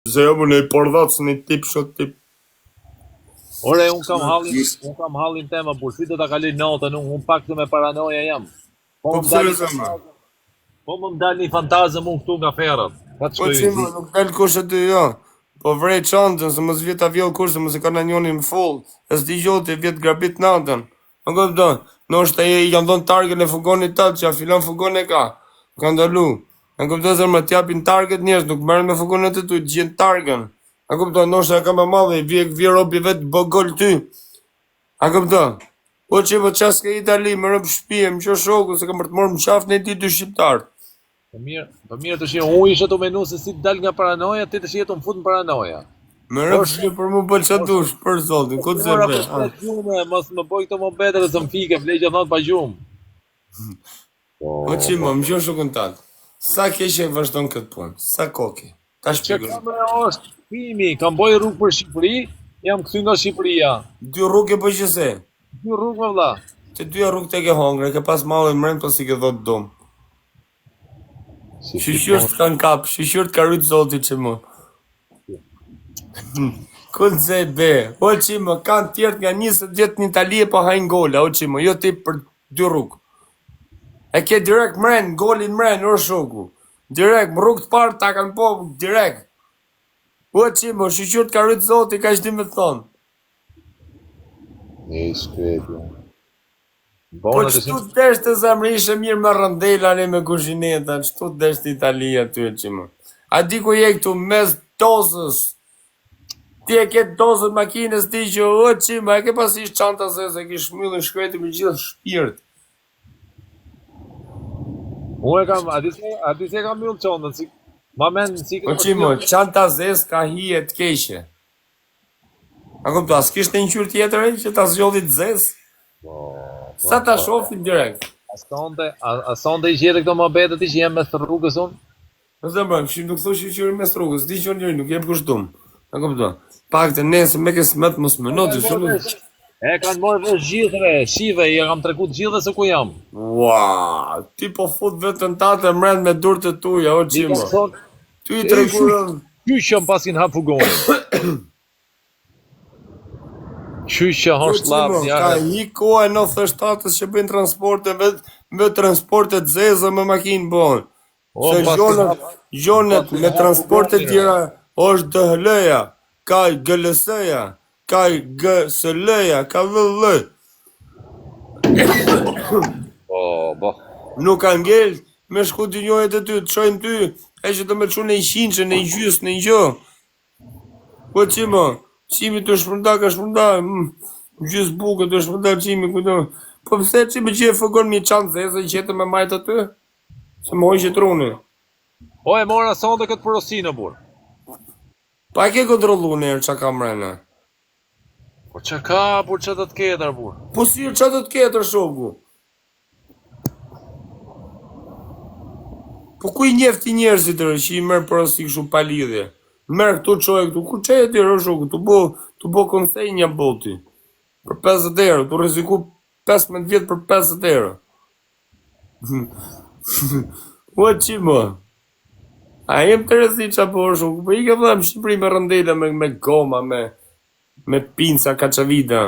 Se jo më në i pordhac në tip shot tip. Ore, unë kam hallin tema, por si do ta kaloj natën, unë pak të me paranoja jam. Po pse le zema? Po më dal një fantazëm unë këtu nga ferrat. Po që më nuk del kush aty jo. Po vrej çantën se mos vjet avion kurse mos e kanë anjonin në full. E s'di gjote vjet grabit natën. Nuk kupton. Ndoshta i kanë dhënë target në fugonit tat, që filon fugon e ka. Ka ndalu. Nuk kupton se më t'japin target njerëz, nuk merren me fugonet e tu, gjën targen. A kupton, ndoshta ka më madhe, vje robi vet bë gol ty. A kupton? Po që po ças ke Itali, më rob shtëpi, më qosh shoku se kam për të marrë më qafën e ti dy shqiptar. Po mirë të shihë, unë ishe të menu se si të dal nga paranoja, ti të shihë të më fut në paranoja. Më rob shtëpi për mu bëll që dush, për zotin, ku të zërbe. Mos më boj këto më betë dhe të më fike, vlejgja thot pa gjumë. Po që më qosh shokun tatë. Sa keqe vazhdon këtë punë, sa koki. Ta shpjegoj. Që kam e është pimi, kam boj rrugë për Shqipëri, jam këthy nga Shqipëria. 2 rrugë e po qëse? 2 rrugë më vlla. Të 2 rrugë të ke hongre, ke pas malë e mrem, po si ke dhot dom. Shqyqyrt kanë kap, shqyqyrt ka rritë zoti që më. Kënë se be, o që më, kanë tjertë nga 20 vjetë në Itali e po hajnë gola, o që më, jo ti për 2 rrugë. E ke direkt mren, golin mren, o shoku. Direkt, më rrugë të parë ta kanë po, direkt. O që më, shqyqyrt ka rritë zoti, ka shdi me thonë. E shkretë. Po qëtu të deshtë të zemrë ishe mirë me rëndela me kushineta, qëtu të deshtë Italia ty e që më. A di ku je këtu mes dozës, ti e ke dozën makines ti që o që më, e ke pas ishë qanta se ke shmyllin shkreti me gjithë shpirt. Unë e kam, a di se kam mjullë qondën, si, ma men, si Po që më, qanta zes ka hije të keqe. A kom të s'kishtë një qyrë tjetër e që ta zgjodhit zes? Sa ta shofin direkt? A sonde i gjithë këto më betët i që jem mes të rrugës unë? Në zëmërëm, që nuk thush i qyri mes rrugës, di që njëri nuk jem kushtum. A kom të, pak të nesë me ke smet mos më notë, shumë. E kanë morë vesh gjithëre, shive, i kam treku të gjithë dhe se ku jam. Ua, ti po fut vetën tate mrend me durët e tuja, o qimo. Ty i trekurën. Qyshëm pasin hap fugonin. Qyshë është lapë Ka një kohë e 97-ës që bëjnë transporte, me transporte të zezë me makinë bënë. Se gjonet me transporte tjera është DHL-ja, ka GLS-ja, ka GSL-ja, ka LL. Nuk ka ngell, me shku të njojët e ty, të shojnë ty, e që të me që në i shinqë, në i gjysë, në i gjë. Po qimo, qimi të shpërnda, ka shpërnda, gjysë buke të shpërnda qimi, këto. Po pëse qimi që e fëgon një qanë zezë, i qetë me majtë aty, se më hojë që truni. O e mora sonde këtë porosinë, burë. Pa ke kontrolu nërë që ka mrena? Po që ka, burë që të të ketër, burë? Po si që të të ketër, shoku? Po ku i njefti njerëzit tërë që i merë porosi këshu pa lidhje? Merë këtu qojë këtu, ku që e tërë, shoku? Tu bo konsej një boti. Për 50 euro, tu riziku 15 vjetë për 50 euro. Po që më? A jem të rëzi që po shoku? Po i ke vëdhe më Shqipëri me rëndela, me goma, me pinca, kachavida.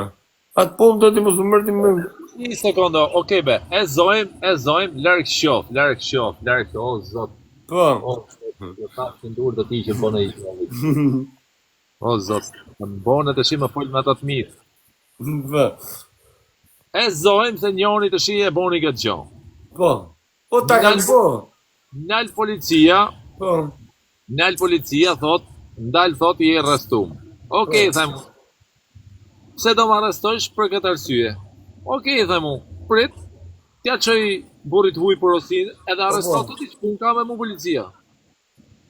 Atë punë do t'i mos më mërti me... Një sekondo, okej be, e zojmë, larkë shof, o zot. Po. Jo ta që ndurë të ti që bënë i që. O zot, më bënë të shi më folë me të të mirë. Po. E zojmë se njoni të shi e bëni këtë gjo. Po. Po ta kanë po. Nalë policia, Po. ndalë thot i e rrestum. Okej, themu. Pse do më arrestojsh për këtë arsye? Okej, themu, prit, tja qoj burit huj porosin, edhe arrestot të ti që pun ka me mu policia.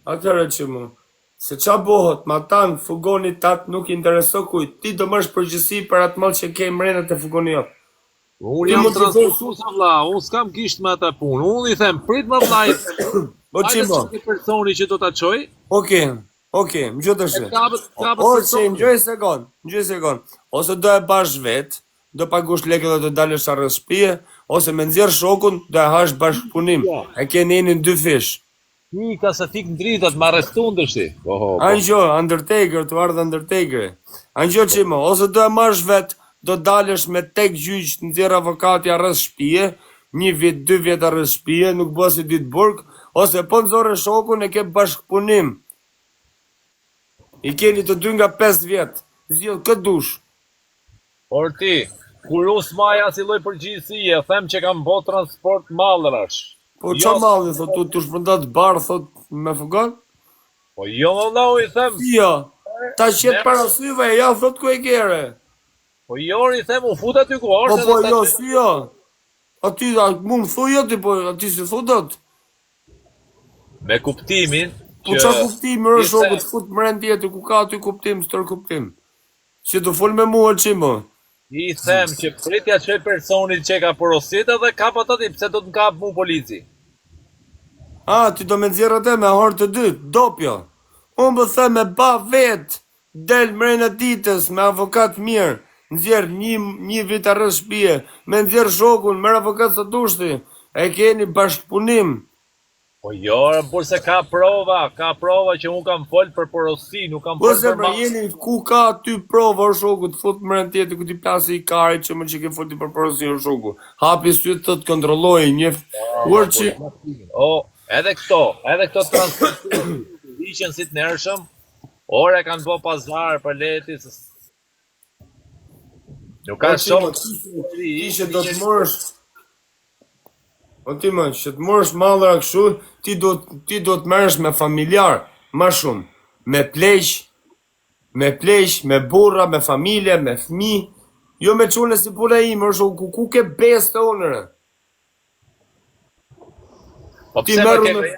Atëre që mu, se qa bohët, ma tanë fugonit tatë nuk intereso kuj, ti do mësh përgjësi për atë malë që ke mrenët e fugonit. Unë jam transportus vlla, unë s'kam kisht me atë punë, unë i them, prit më vllaj, ajde që të personi që do t'a qoj. Okej, më gjithë të shë. Ose, në gjoj sekund, ose do e bash vetë, do pagush leke dhe do dalësh arrës shpije, ose me nxjerr shokun, do e hash bashkëpunim. E ke nenin 2 fish. Ti ka se fik në dritat më arrestu ndërshi. Oho, po. Anjo, Undertaker, të ardhë Undertaker. Anjo qimo, ose do e marrësh vet, do dalësh me tek gjyq në nxjerr avokati arrest shtëpie, 1 vit, 2 vjet arrest shtëpie, nuk bëhet si ditë burg, ose po nxorre shokun e ke bashkëpunim. I keni të dy nga 5 vjet. Zgjidh këtë dush. Por ti, kur us maja si lloj përgjegjësie, them që kam bë transport mallrash. Po Jo, çfarë malli thot tu shpërndat bar thot me fugon? Po jo valla i them. Jo. Ta qet para syve, ja thot ku e kere. Po jo i them u fut aty ku Po është. po edhe jo, ta- si jo. Aty mund thuj jo ti po aty si futot. Me kuptimin Po që çfarë kuptimi është i shoku them- të fut mrend tjetër ku ka aty kuptim, s'tër kuptim. Si të fol me mua çimo. I them që pritja çoj personit që ka porosit edhe kap atë ti pse do të kap mu polici. Ti do me nxjerr atë me harë të dytë, dopjo. Unë po them me ba vet, del mrena ditës me avokat mirë, nxjerr një vit arrest shtëpie, me nxjerr shokun, merr avokat sa dushti, e keni bashkëpunim. Po jo, por se ka prova që unë kam fol për porosi, nuk kam Po fol se për pra jeni ku ka aty provë o shoku të fut mrena tjetër ku ti plasi i karit që më që ke folti për porosi o shoku. Hapi sytë të kontrolloj një që O, edhe këto transport liqen si të nërshëm, ore kanë bo pazar për leti, nuk ka shumë Ti që do të morësh O ti më, që të morësh mallra kështu, ti do të merresh me familjar, më shumë, me pleq, me burra, me familje, me fëmijë, jo me çune si puna ime, është ku ke besë onëre. Po Ti pse më merru ke me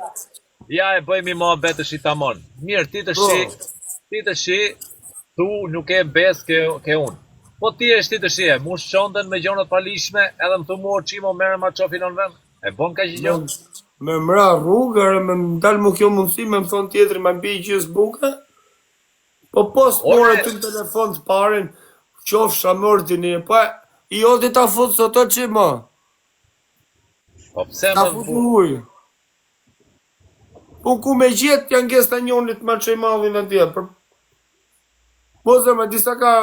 ja e bëjmë më betë shi tamon. Mirë, ti të shi, tu nuk e bes ke unë. Po ti e ti të shi, mu shqonden me gjonët palishme, edhe më thu mua qimo merë ma qofin në vend. E bon ka që gjonë. me mra rrugë, me më dalë mu kjo mundësi, me më thonë tjetëri, me mbi gjys buka. Po pos more ty në telefon të parin, qof shamërti një, po i odi ta fut sot o qimo, Po pse ta më fut bu? ujë. Po ku me gjetë janë gesta njonit ma që i madhin atje, po zërma, disa ka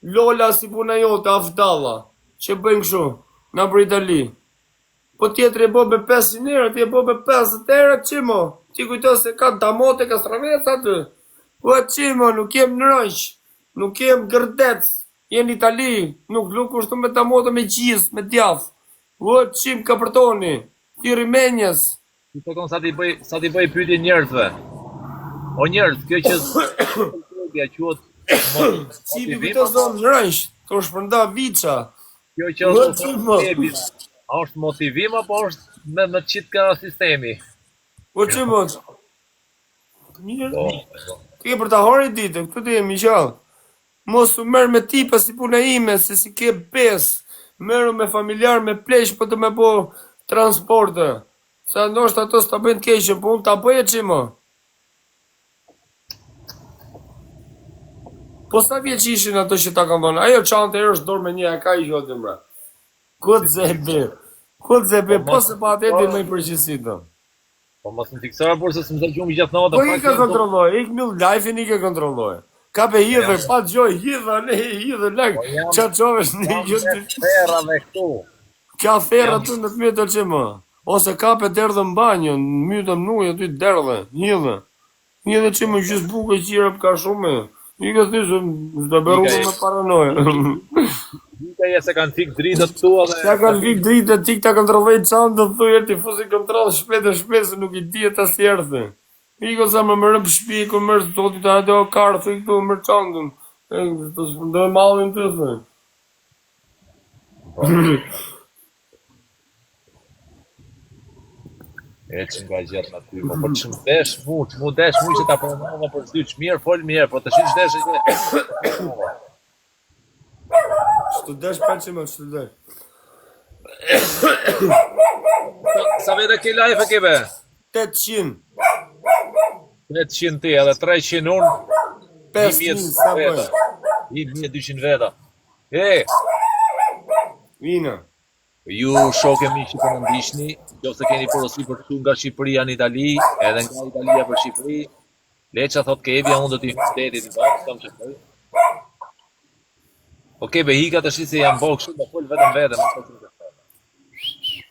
Lola si puna jote, Afdalla, që bëjnë kështu, na për Itali. Po tjetër e bo me 500 euro, ti e bo me 50 euro, qimo, ti kujto se ka damote, ka stravec aty. Po qimo, nuk jem në rënq, nuk jem gërdec, jem në Itali, nuk kushtu me damote me gjis, me djath. Po qim ka përtoni, ti rimenjes. Ti të konë sa ti bëj pyetje njerëzve. O njerëz, kjo që ja quhet Qipi këtë zonë në rënq, të shpërnda vica. kjo që është motivim apo është me qitë ka sistemi? Po qimo, mirë, Po, ti e për ta hori ditë, këtu të jemi qallë. Mos u merë me tipa si puna ime, se si ke besë. Merë me familjar, me pleq, po të me bo transporte. Sa ndoshtë ato s'ta bëjnë keqe, po unë ta bëje qimo. Po sa vjeç ishin ato që ta kanë thonë, ajo çante është dorë me një, ka i gjotë mbra. Kut zebe, po se pa atë dhe me i përgjësit do. po mos më fiksora por se s'më zërgjumi gjithë natë. Po i ka kontrolloj, ik mil life-in i ka kontrolloj. Ka pe hidhe, pa gjoj, hidhe, lek, qa qovesh një gjithë. Ferra dhe këtu. Ka ferra të në të mjetë që më. Ose ka pe derdhe në banjo, në mytë në ujë, aty derdhe, hidhe. Hidhe që më gjysë buke qira për ka shumë. I ka thysë, s'da beru me paranojë. Dika je se kanë fik dritët tua dhe... Ja kanë vik dritë e tik ta kontrolloj qanë të thujer ti fusi kontrol shpet se nuk i dihet as jerdhe. Iko sa më mërë për shpi, ku mërë të toti të hajde o karë, thë i këtu mërë qandën. Do e malin të thë. E që nga gjithë në ty, po që më desh mu që ta përmova për zdyq, mirë, fol mirë, po të shish desh e që... Që të desh për që më, që të desh. Sa vete ke life e kebe? 800, 800 ti, edhe 300 unë, 5.000, sa bëjë. 1200 veta. E, Vina. Ju shokë mi që po më ndiqni, nëse keni porosi për këtu nga Shqipëria në Itali, edhe nga Italia për Shqipëri, Leça thot ke Evja, unë do t'i detit në bërë, s'kam që përë. Oke, be hika të shi se jam bo kështu, më full vetëm vetëm, më të të të.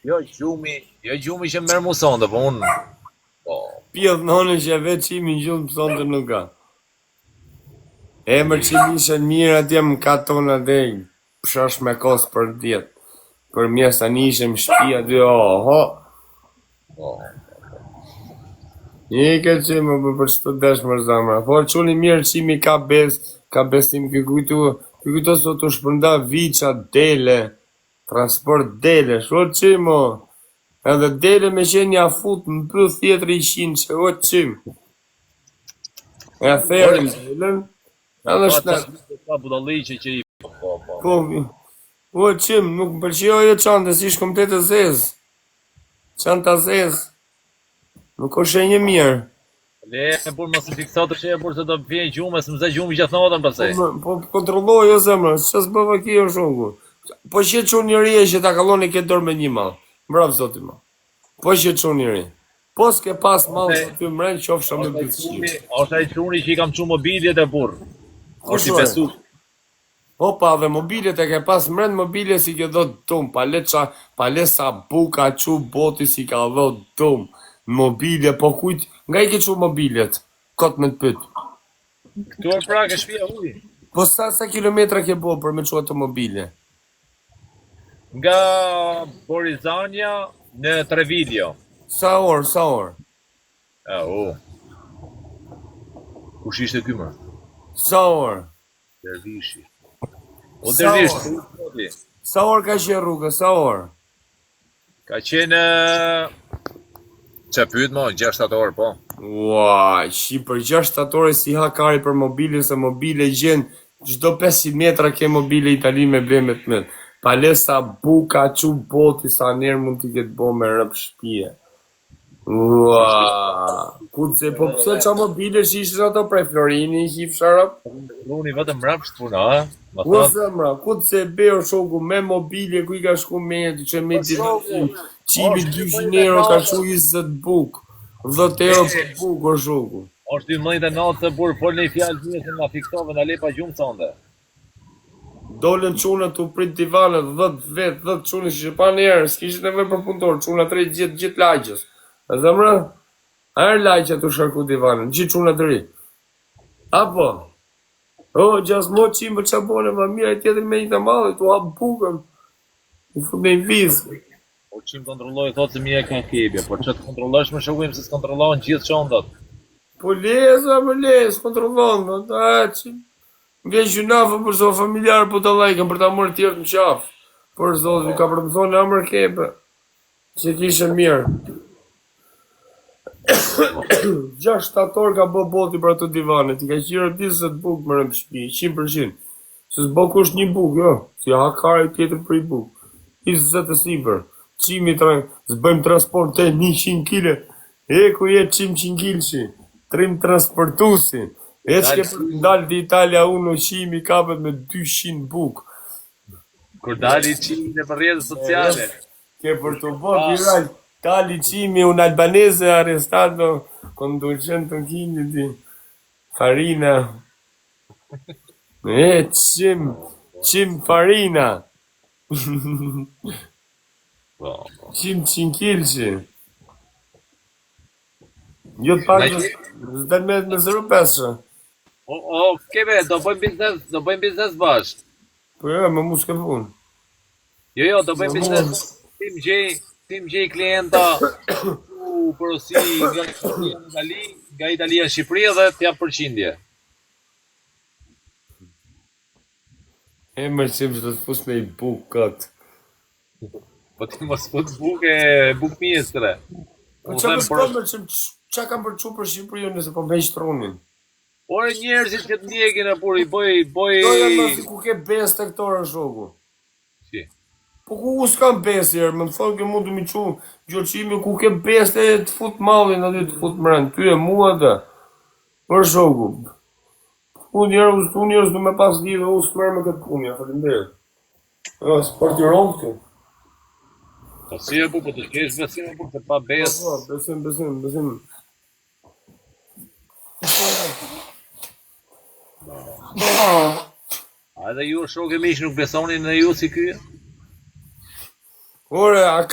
Jo gjumi që më merë mu sonde, po unë... Po, Pjellë në honën që e vetë qimi në gjumë pësonte nuk ka. E mërë që mishën mirë atje më ka tona dhe pëshash me kosë për djetë. Për mjesë ta nishëm shpia dhe oho. po. Një ke qimë për çdo desh më zamra. Po çuni mirë qimi ka besim ky kujto sot u shpërnda viça dele. Transport dele, sho qimo. Edhe dele me qenja fut në pyll tjetër 100 që o qim. E therin delen. Edhe shtet. Ka budalli që i... Po. Po, o qim, nuk më përqio jo qantës, ish komplet e zezë. Qanta zezë. Nuk është e një mirë. Le, por mos i fiksat të shë, por se do pje gjume, se mëse gjumi gjatë natën pasaj. Po kontrolloj o zemra, ç'as bëva kjo shoku. Po që çon një rije që ta kalloni ke dorë me një mall. Bravo zoti më. Po që çon një rije. Po s'ke pas mall ty mren qofsha me bicikletë. Ose ai çuni që i kam çu mobiljet e burr. Është i besu. Opa, dhe mobilet e ke pas mren mobile si ke do tum, palesa buka çu boti si ka do tum. Mobile, po kujt, nga i ke çu mobilet? Kot me të pyet. Këtu e pra ke shtëpia uji. Po sa kilometra ke bo për me çu automobile? Nga Borizania në Treviglio. Sa orë? Kush ishte ky më? Sa orë? Dervishi. O Dervish, Sa orë ka qenë rruga, sa orë? ka qenë që pyet më 6 orë, po. Uaj, për 6 orë si hakari për mobile, se mobile gjen çdo 500 metra ke mobile Itali me blemet të mëdha. Palesa buka çu boti sa njerë mund t'i ketë bo me rëp shtëpie. Ua, kutse, po pse qa mobile që ishin ato prej Florini i hifsha rëp? Runi vetëm mbrapsht puna, ha? Ma U thot, zemra, kutse beo shoku me mobile ku i ka shku me jetë që me ditë qimi 200 euro ka shu 20 buk. 10 euro për buk o shoku. është 12 se burë, fol në i fjallë dhje se nga fiksove nga lepa gjumë sonde. Dolën çunat u prit divanet 10 çunë që pa njerë, s'kishit nevojë për punëtor, çuna 3 gjithë lagjës. E zemra, herë lagja të sharku divanet, gjithë çuna të ri. Apo, gjas mo qimë për qabone, ma mira e tjetër me një të madhe, tu hap bukën, u fu me i vizë. Po qim kontrolloj, thot se mi e ka kebje, por që të kontrollosh më shëgujmë se s'kontrollohen gjithë qondat. Po leza, më lez, kontrollon, qimë. Vjen gjunafë për zonë familjarë po të lajkën për ta mërë tjertë në qafë. Për zonë, ka për të thonë amër kepe. Që kishe mirë. 6 shtator ka bo boti për ato divanet. I ka qirë 20 buk më rëmë shpi, 100%. Se s'bo kush një buk, jo. Si hakari tjetër për i buk. 20 e sipër. Qimi s'bëjmë transport të 100 kile. E ku jetë 100 kile që. Trim transportusi. E që ke për ndalë dhe Italia unë o qimi kapet me 200 buk. Kur dali qimi në për rrjetet sociale. Ke për të bërë viral, tali qimi unë albanese arrestato con 200 kg di farina. E qim farina. Qim 100 kg. Jo të parë, zda me 0,5. Kebe, do bëjmë biznes bashkë. Po jo, me mu s'ke punë. Jo, do bëjmë biznes. Tim gjej klienta porosi nga Italia në Shqipëri dhe t'ja përqindje. E mërë që të të fus me i buk këtë. Po ti mos fut buk mjes të re. Po që më s'këmë që qa kam përqu për Shqipëri nëse po me trunin. Ore njerëzit që të ndjekin e pur i bëj... Do janë më si ku ke bes të këtore shoku. Si? Po ku s'kam bes jërë, më thonë ke mund të mi qu gjoqimi ku ke bes të të fut mallin aty të fut mërën, ty e mua dhe. Për shoku. Unë njerës du me pas lidhe u s'mërë me këtë punja, falimderit. Jo, s'partiron këtë. Po si e bu, po të shkesh besim e bu, se pa bes. Po, besim. A edhe ju shokë e miq nuk besonin në ju si ky? Ore, a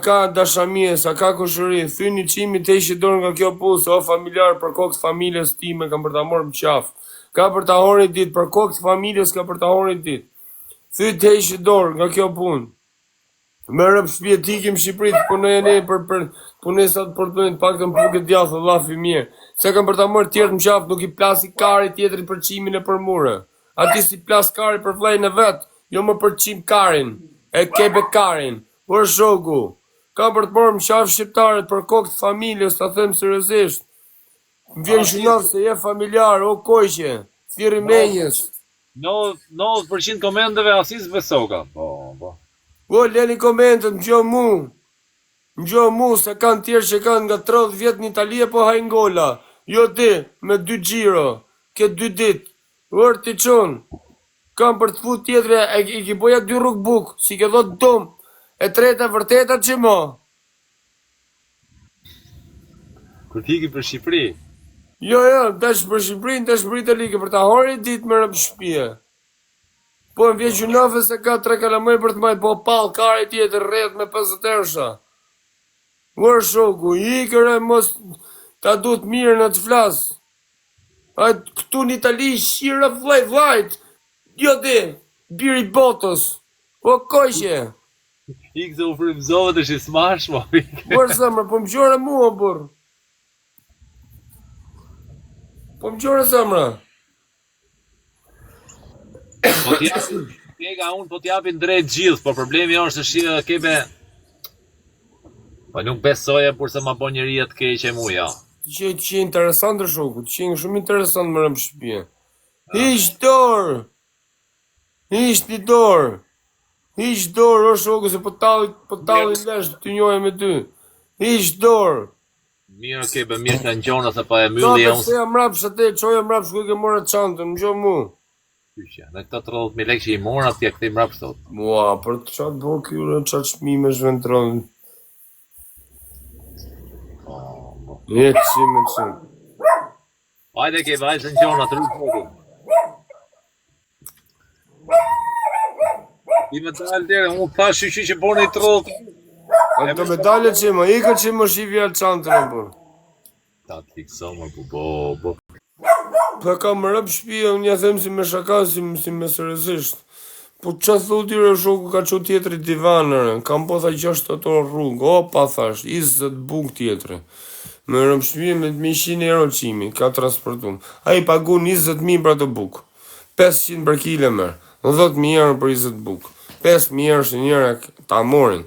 ka dashamies, a ka kushëri, thyni qimi të ishi dorë nga kjo pusë, o familjar për kokës familjes time, kam për ta morë më qafë. Ka për ta hori dit, për kokës familjes ka për ta hori dit. Thy të ishi dorë nga kjo punë. Me rëpë shpje t'ikim Shqipërit, punoj e ne për punoj sa të përtojnë pak të më puket djathë, lafi mirë. Se kam për ta morë tjertë më qafë, nuk i plasi kari tjetëri për qimin e për mure. Ati si plas kari për vlejnë e vetë, jo më për qim karin, e kebe karin. Por shoku, kam për të morë më qafë shqiptarët për kokët familjes, ta them seriozisht. Më vjen shunaf se je familjar, o kojqe, thiri menjes. 90% komendeve asis besoka. Po. O, leni komentën, më gjo mu, se kanë tjerë që kanë nga 30 vjetë në Italia po hajnë gola. Jo ti, me 2 gjiro, ke 2 dit. Orë ti qonë, kam për të fut tjetre, i ki boja 2 rrugë bukë, si ke dhot dom, e treta vërteta që mo. Kur t'iki për Shqipëri? Jo, tash për Shqipërinë, tash për Itali, ke për ta hori dit me rëpë shpije. Po më vjen gjunafe se ka 3 kalamaj për të majtë, po pal kari tjetër rreth me 50 ersha. Ur shoku, i kërë mos ta du të mirë në të flasë. A këtu në Itali shira vlajt, jo ti, biri botës, o kojqe. Ik se u frymzove të shismash, po. Ur zemra, po më gjore mua, burë. Po më gjore zemra. Po unë po t'japin drejt gjithë, po problemi është se shia kebe... Po nuk besoja por se ma bo njëria të keqe mu, ja. Që interesant të shoku, që shumë interesant më rëmë shpje. Ish dorë, o shoku, se po talli lesh të njojë me ty. Ish dorë. Mirë kebe, mirë të njona se pa e mylli e unë. Se jam rapsh atë, qoja mrapsh ku i ke morë çantën, më gjo mu. Qysha, në këto 30.000 lekë që i mora, t'ja këthej mrapsh sot. Mua, për të qatë bo kjo, qatë shmime zhventronë. Jetë qimë. Hajde kebe, hajde se njona, të rrugë foku. I me dalë dhere, unë pa shyqy që boni 30. A të medalje qimë, i ka qimë është i vja çantën e burë. Ta të fikso më po. Pa ka më rëpë shpije, unë ja them si me shaka, si me sërësisht. Po që thu tire shoku ka që tjetëri divanërë, kam po tha 6 rrugë, o pa thash, 20 buk tjetëri. Me rëpë shpije me 100 euro qimi, ka transportum. A i pagun 20.000 për atë buk, 500 për kilometër, 10.000 euro për 20 buk, 5.000 euro që njëra ta morin.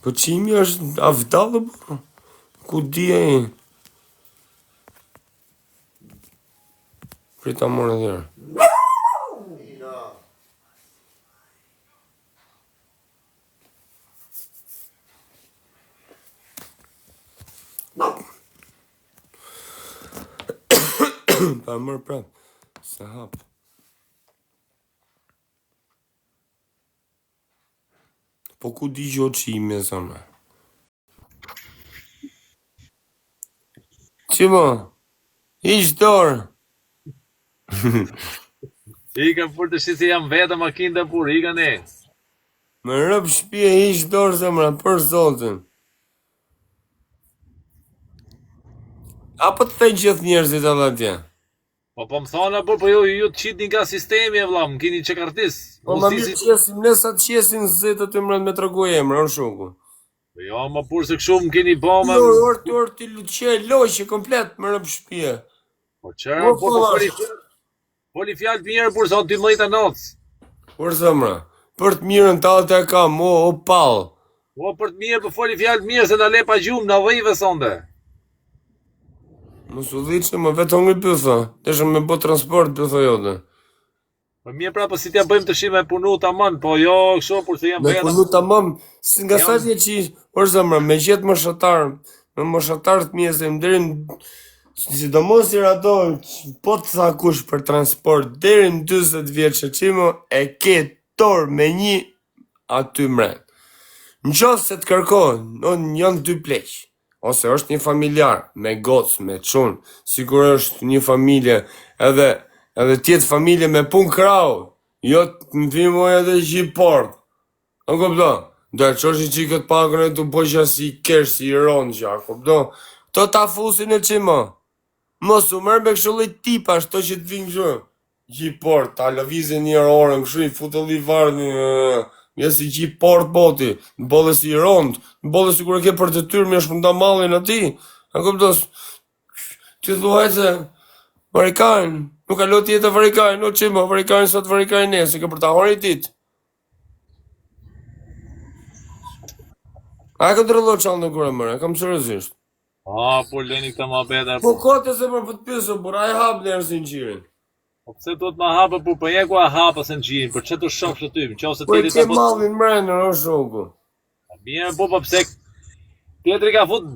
Po qimi është avdallë, bërë? Ku dhja i? Prita morë dherë. Pa mërë prapë, se hapë. Po ku di gjo qimi e zëmë? Qimo, ish dorë. I ka për të shi se jam vetë makinë të pur, i ka ne. Me rëpë shpje ish dorë zëmra, për zotin. Apo të thej gjithë njerëzit edhe atje? Po më thona, po ju të qitë nga sistemi e vla, më kini që kartis. Po ma mirë qesim, nesa të qesin zetë të mërën me të rëgoj emra, në shoku. Jo, ma pur se këshu më kini bo me... Jo, orë të luqe, loqe, komplet, më rëpë shpje. Po qërë, po foli fjallë të mirë, por sa 12 notës. Por zëmra, për të mirën talë të e kam, o palë. Po për të mirë, po foli fjallë të mirë, se në lepa gjumë, në dhejve sonde. Më su dhiqë, më vetë hongri pëtha, të shë me bo transport pëtha jote. Po mirë pra, po si t'ja bëjmë të shi me punu të amën, po jo, kësho, por se jam me vetë. Me punu të amën, si nga sa tje që, por zëmra, me gjithë më shatarë, me më shatarë të mjesë, më derin, si do mos i rato, po të tha kush për transport, derin 20 vjeqë, që mo e ketë dorë me një aty mret. Në qoftë se të kërkon, janë dy pleq, ose është një familjar, me gocë, me çun, sikur është një familje, edhe tjetë familje me pun krau, jo të më vimoj edhe gjiport. Në kupto, do e qosh i qikët pakën e të poqa si kesh, si i ronë qa, kupto, to ta fusin e qima. Mos u mërë me këshullit tipa, shto që të vinë këshu. Gjiport, ta lëvizin një orën, këshu i futë li varë një si gjiport boti, në bodhe si i rondë, në bodhe si kur e ke për të tyrë me shpënda malin ati. A këpëtos, që thuaj se varikarin, nuk ka lo tjetë varikarin, no qima, varikarin sot varikarin e, se ke për ta hori tit. A e ka të rëllo qanë në kure mërë, kam sërëzisht. Po leni këta ma beta. Po kote se për të pysë, por a e hap nërë si në qirin. Po pse do të ma hapë, po je ku a hapë se në qirin, për që të shokë shë ty, në qo se Po e tjetëri ke të malin mrenë, o shoku. Mirë, po pse tjetëri ka fut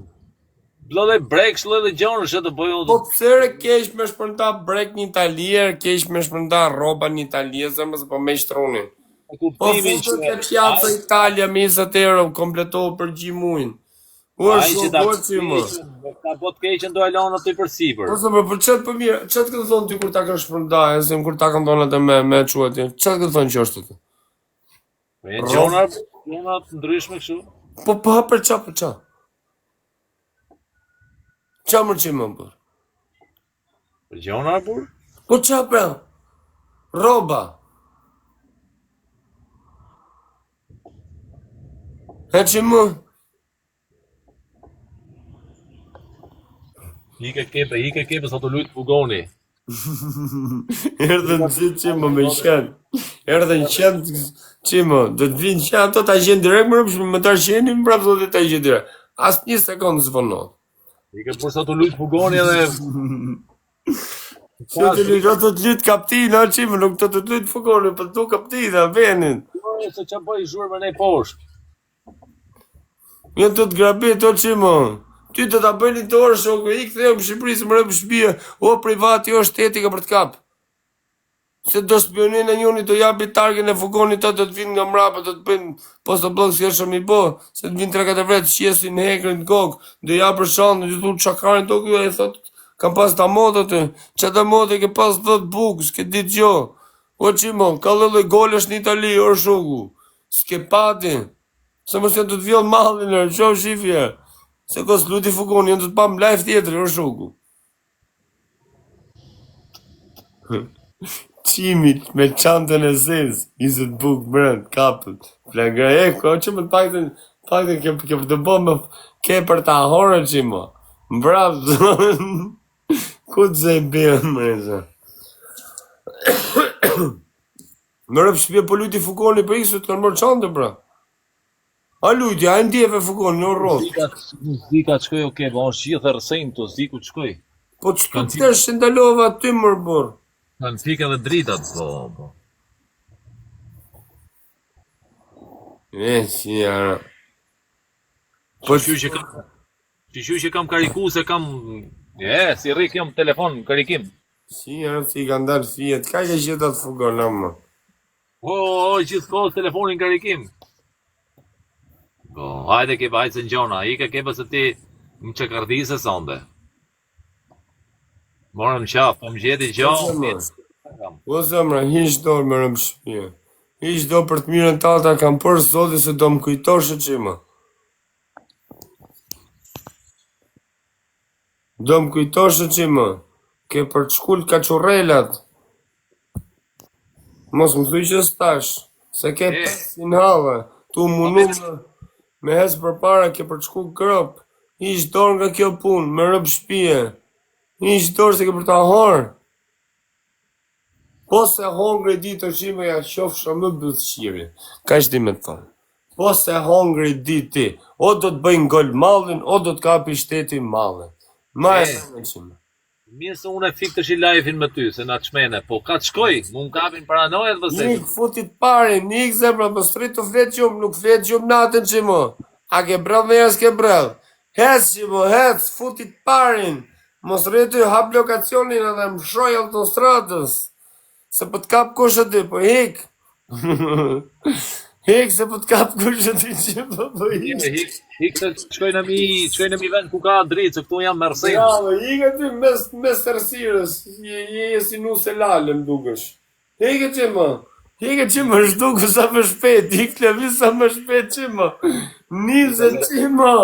blodhe brek, shlodhe gjonë, që të bojë Po pse keq me shpërnda brek një italier, keq me shpërnda roba një italieze, mësë po me shtrunin. Po kuptimin futët e pjaca Italia 20 euro, kompletohu për gjimuin. Ua shoku që më. Ka po të keqen do e lanë aty për sipër. Po se për qëtë për mirë, qëtë këtë thonë ty kur ta ka shpërnda, e se kur ta ka ndonë atë me quati, qëtë këtë thonë që është të? Po e gjona të ndryshme kështu. Po për qa? Qa më që më bërë? Për gjona bur? Po qa pra? Roba. E që më? Hike kepe sa të lujtë fugoni. Erdhën qitë që më me qenë. Erdhën qenë që më. Do të vinë që ato ta gjenë direkt më të arqenin, më prapë do të ta gjenë direkt. Asë një sekundë së vënot. Hike për sa të lujtë fugoni edhe... Që të lujtë kaptinë, a që më nuk të lujtë fugoni, për të kaptinë, a venin. Se që bëj zhurë me nej poshtë. Një të grabit, o që më. Ty të ta bëjnë të orë shoku, i këthejë më Shqipëri, se më rëpë shpije, o privati, o shteti ka për të kapë. Se do spionin e njëni të japi targin e fugonit të të vinë nga mrapa, të bëjnë post të blok si e shumë i bo, se të vinë 3-4 vretë, qjesin në hekrin të kokë, dhe ja për shanë, dhe të thu qakarin të kjo, e thot, kam pas të amotët të, që të amotët ke pas 10 bukë, s'ke ditë gjo, o qimo, ka lëllë golesh në Itali, o shoku, s'ke pati, se mos janë të të vjellë malin e, qo shifje. Se kos luti fugoni, janë të të pam live tjetër, o shoku. Qimit me qantën e zez, 20 buk brend, kapët. Flagra e, ko që më të pakten ke për të bo me ke për ta horë që më. Bravo, ku të zë i bërë më reza. Më rëpë shpje po luti fugoni për iksë të kanë mërë qantën, bra. A lujti, a e ndjeve fugoni, në rrotë. Zika të shkoj, oke, po është gjithë e rësejnë të ziku të shkoj. Po të shkoj të shindalova ty mërë borë. Kanë fika dhe dritat, po. Si jara. Po që kam kariku se kam... si rrik jam telefon, karikim. Si jara si i ka ndarë fijet, ka ke gjitha të fugon, ama. Gjithë kohë telefonin karikim. Po, hajde ke bajtë se në gjona, i ka kepa se ti më që kardise sonde. Morëm qafë, po më gjeti gjonë. Po zemra, hiq dorë më rëmë shpje. Hiq do për të mirën tata kam për zoti se do më kujtoshe që më. Do më kujtoshe që më. Ke për të shkull ka qurelat. Mos më thuj që stash. Se ke pësin halë. Tu munu me hes për para ke për të shkull kërëp. Hiq dorë nga kjo punë, më rëmë shpje. Hiq dorë se ke për të ahorë. Po se hongri ditë të qime ja qofësha më bëthshiri. Ka ishti me të thonë. Po se hongri ditë ti, o do të bëjnë gol malin, o do të kapi shteti malin. Ma e me qime. Mirë se unë e fik të shi live-in me ty, se na të shmene, po ka të shkoj, mu më kapin paranojet vëse. Nik, futit pari, nik zemra, më strit të fletë gjumë, nuk fletë gjumë natën që mo. A ke brell me jas ke brell. Hes që mo, hes, futit parin. Mos rritu hap lokacionin edhe më shoj autostradës. Se për të kap kushë ty, po hik, Hek se po t'kap kush ti që po hiq. Hik se shkojnë në mi vend ku ka drejtë, se këtu jam Mercedes. Bravo, hiq aty mes tërësirës. Je si nuse lale më dukesh. Hiq që më. Hiq që më zhduku sa më shpejt. Hiq lëviz sa më shpejt që më. Nize që më.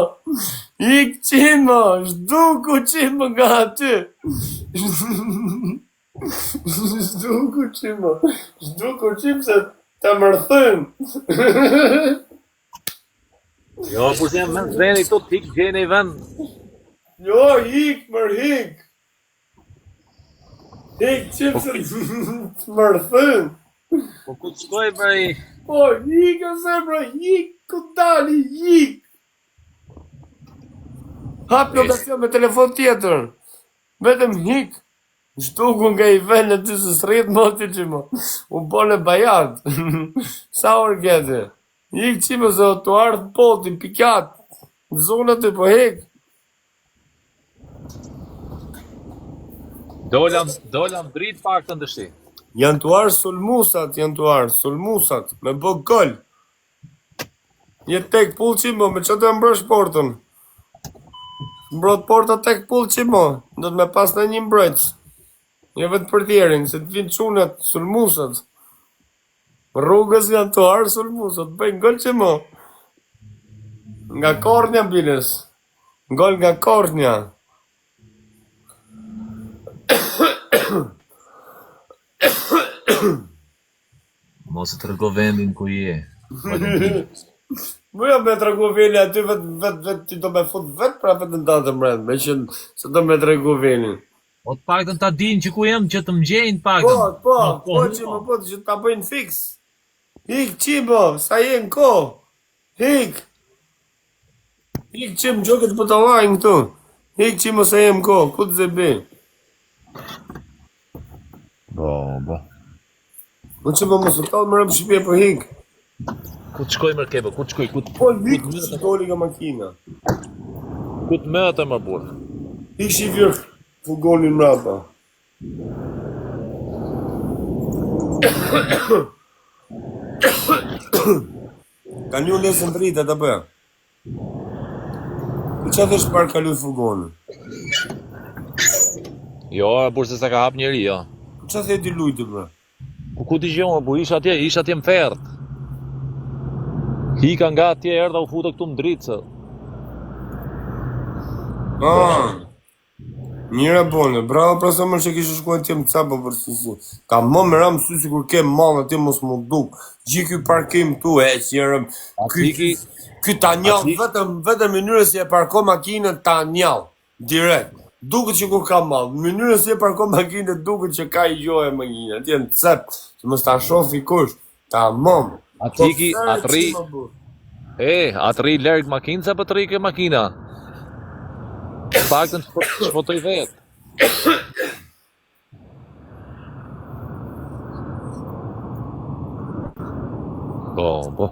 Hiq që më. Zhduku që më nga aty. Zhduku që më. Zhduku që më se ta mërthën. Jo, por se jam në vend këtu hik gjeni vend. Jo, hiq, hiq. Hiq që më se mërthën. Po ku të shkoj brej? Po, hiq o zemra, hiq, ku dali, hiq. Hap lokacion me telefon tjetër. Vetëm hiq. Shtuku nga i vend aty se s'rrit moti që më. Unë po në bajat. Sa orë gjete. Hiq që më se të ardhë poti, pikat. Në zonë aty po hiq. Dolam dritë pak të ndështi. Janë të arë sulmusat, me bë gol. Jetë tek pull që më, me që të mbrësh portën. Mbrot porta tek pull që më, do të me pas në një mbrëjtës. Jo vetë për tjerin, se të vinë qunat, sulmusat. Rrugës janë të arë sulmusat, bëjnë gol që më. Nga kornja bines. Gol nga kornja. Mos e tërgo vendin ku je. Më jo me tregu veni aty vetë ti do me fut vetë pra vetë në datë mrend, me që se do me tregu veni. O të pak të ta din që ku jem, që të më gjejnë pak të. Po që më po që ta bëjnë fix. Hik qibo, sa jenë ko. Hik qim gjokët për të lajnë këtu. Hik qimo sa jenë ko, ku të zebi. Bo. Po që më mësë talë më rëmë shqipje për hik. Ku të shkoj mërë kebe, ku të shkoj, Po hik që doli nga makina. Ku të më të më burë. Hik që i vjërë fugonin mrapa. Ka një lesën të rritë të bëja. Ku që dhe shpar kalu fugonin? Jo, burë se sa ka hap njeri, jo. Ku që dhe ti lujtë bërë? Ku t'i gjohë, bu, isha atje më fert. Hika nga atje erdha u futa këtu më dritë, se. Mira bone, bravo pra sa më që kishë shkuar ti më capa për sisi. Ka më më ramë sy si kur ke malë ti mos më duk. Gjik ky parkim tu e që jerëm. Ky ta njall, vetëm mënyrës si e parko makinën ta njall. Direkt. Duket që kur ka malë. Mënyrës si e parko makinën duket që ka i gjohe makinën. Ti e në cep, që mës ta shofi kush. Ta mom. Atiki, atri lërgë makinë, sa për të rike makina. Pak të në shpotoj vetë. Po.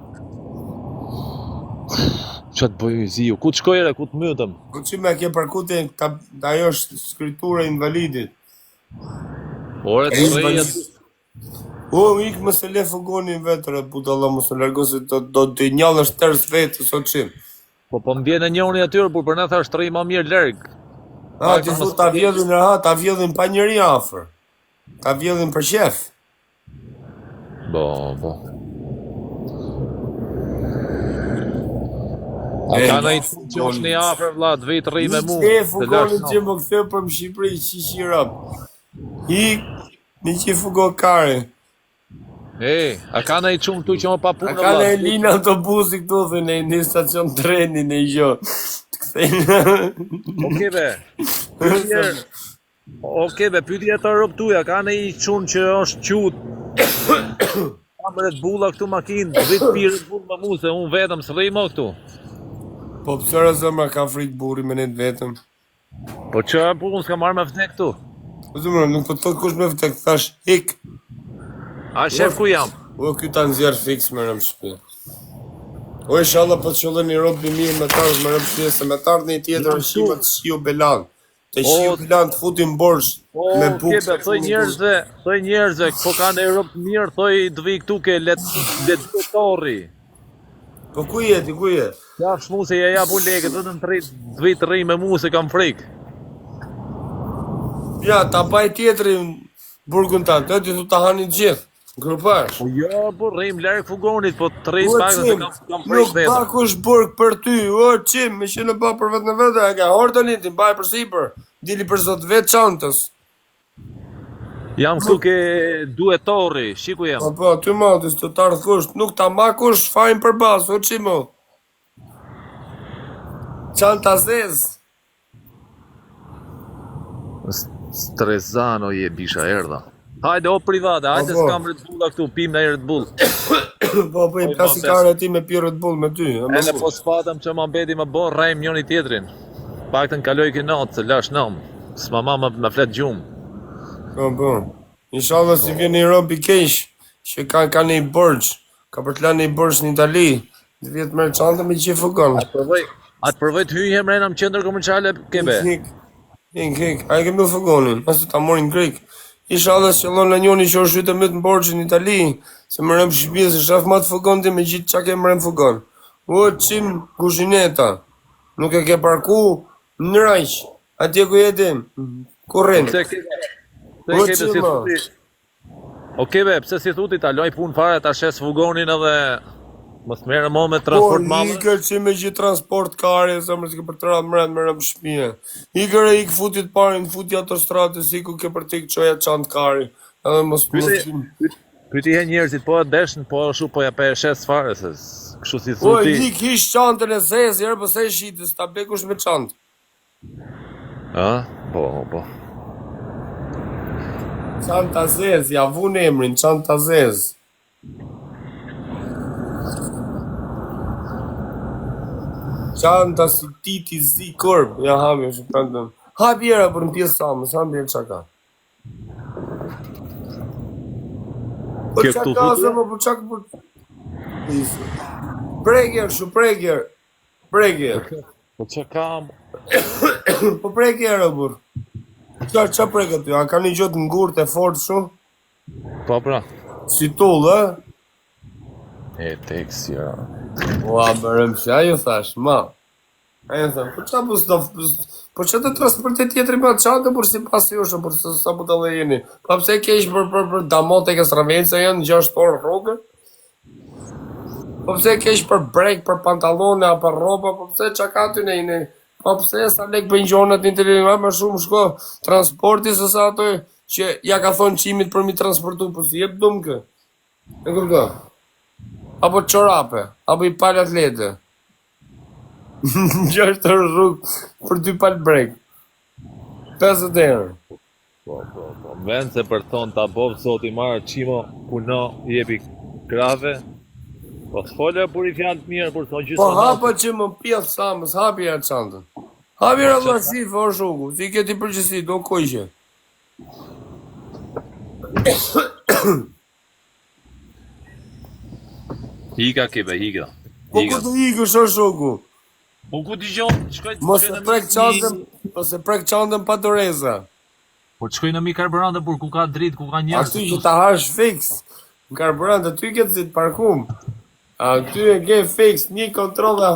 Që të bëjë ziu? Ku të shkojre, ku të mytëm? Ku që me ke parkute, ajo është skritura invalidit. Ore të shkojë aty. Ik më se le fugonin vetër, puta Allah më se largo se do të njallë është tërës vetë, sot qim. Po më bjene njëri atyre, por për në thash të ma mirë lërgë. Ti thu ta vjedhin pa njëri afer. Ta vjedhin për qef. Po. A ka në i që është një afer, vla, të vetë rri me mu. Një që fugonin që më këthë për më Shqipëri, që shirap. Një që fugo kare. A ka në i qumë këtu që më pa punë, vla? A ka në e linë autobusi këtu, dhe në një stacion treni në i gjo. Oke be, pytja të rëptuja, ka në i qumë që është qutë. Ka më dhe të bulla këtu makinë, vitë pirë të bullë më mu, se unë vetëm së rejmo këtu. Po pësëra zëmra ka frikë buri me netë vetëm. Po që unë s'ka marrë me vdek këtu? Po zëmra, nuk po të kush me vdek, thash hik. A shef ku jam? O, këta nëzjarë fix me rëmë shpi. O, inshallah po të qëllë një robë mirë me tarë me rëmë shpi, se me tarë një tjetër shimet shio belan. Të shiu plan të futin borsh me bukë. Thoj njerëzve, po kanë Europë mirë, thoj të vi këtu ke letori. Po ku je? Ja shmu se ja jap unë lekët, vetëm të vi të rri me mu se kam frikë. Ja, ta baj tjetrin burgun ta, të thu ta hanin gjithë. Grupash. Po jo, po rrim larg fugonit, po të rri pak se kam frikë Nuk vetë. pa kush burg për ty, o qim, me që në ba për vetë në vetë, e ka hordën ti mbaj për sipër, dili për zot vetë çantës. Jam këtu ke duetori, shiku jam. Po, ty matis të ardh kusht, nuk ta ma kush fajin për bas, o qimo. Çanta zez. Strezano je bisha erdha. Hajde o private, hajde s'kam Red Bulla këtu, pim në Red Bull. Po i plasikare ti me pi Red Bull me ty. Edhe po s'patëm që ma mbeti më bon rejmë njoni tjetrin. Paktën kaloj ke natë, se lash nam. S'ma ma më flet gjumë. Po. Inshallah si vjen një rob i keq, që ka një borxh, ka për të lanë një borxh në Itali, të vjet merr çantën me qi fugon. Atë përvoj të hyjem rejna më qendër komerciale kebe. Hik, a e kemi fugonin, nëse ta morin grek. Inshallah qëllon në njoni që është hytë të borxhin në Itali, se më rëm shpje se shaf ma të fugon ti me gjithë qa ke më rëm fugon. O, qim kuzhineta, nuk e ke parku në rajq, atje ku jetim, kurrent. Okej, pse si thuti ta loj pun fare ta shes fugonin edhe mos merre më me transport mamë. Po, ikër që me gjithë transport kare, sa më s'ke për të radhë mërën më shpije. Ikër e ikë futit parin, futi autostratës, iku ke për t'i qoja çantë kari. Edhe mos Pyti he njerëzit, po e deshën, po shu po ja pe e shes fare, se kështu si thuti. Po, ik hish çantën e zezë, herë pëse e shitës, ta blekush me çantë. Po. Çanta zez, ja vun emrin, çanta zez. Çanta si titi zi korb, ja habi, është prandëm. Habi era për në pjesë samës, habi e qaka. Po qaka zëmë, po qaka për... Pregjer, pregjer. Po që kam... Po pregjer, e burë. Qa preket ty, a ka një gjotë ngurët e fort shumë? Po pra. Si tullë, e? E teksi, ja. Ua, bërëm që, ajo thash, ma. Ajo thash, po qa po që të transportet tjetëri ma qatë, por si pas jushë, por sa po të dhe jeni. Pa pse kesh për damot e kësravenca janë 6 orë rrugë? Po pse kesh për brek, për pantalone, a për roba, po pse qa ka ty nejni? Po pse sa lek për gjonat një të rinjë, më shumë shko transporti së sa ato që ja ka thonë qimit për mi transportu, po si jep dumë kë. E këpëto? Apo çorape, apo i pal atlete. 6 orë rrugë për 2 pal brek. 50 eurë. Po. Vend se për thonë ta bovë zoti marë qimo, puno, jepi grave. Po s'folja për i fjallë të mirë, për thonë gjithë... Po hapa që më pjellë samës, hapi e çantën. Hapi e rëllasi, fërë shuku, ti këti përgjësi, do kojqe. Hika kebe, hika. Po ku të hikë shoku? Po ku t'i gjonë, shkoj të Mos e prek çantën pa doreza. Po të shkoj në mi karburante, por ku ka dritë, ku ka njerës. Aty që ta hash fix. Në karburante, ty këtë zi të parkum. A ty e ke fix, një kontrol dhe